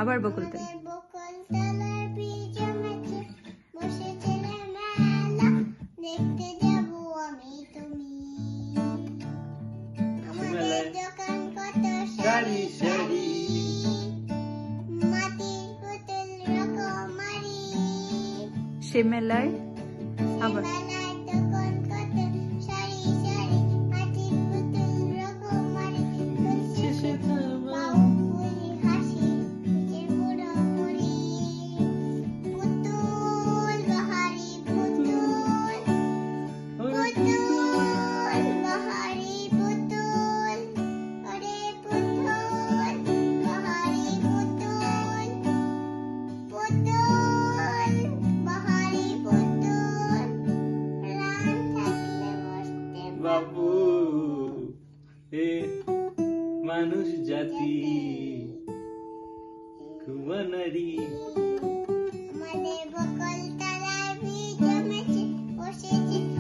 আবার বকুলতলা। সে মেলায় আবার বাবু এ মানুষ জাতি কুমারী আমাদের বকুলতলায় বীজ জমেছে, বসেছে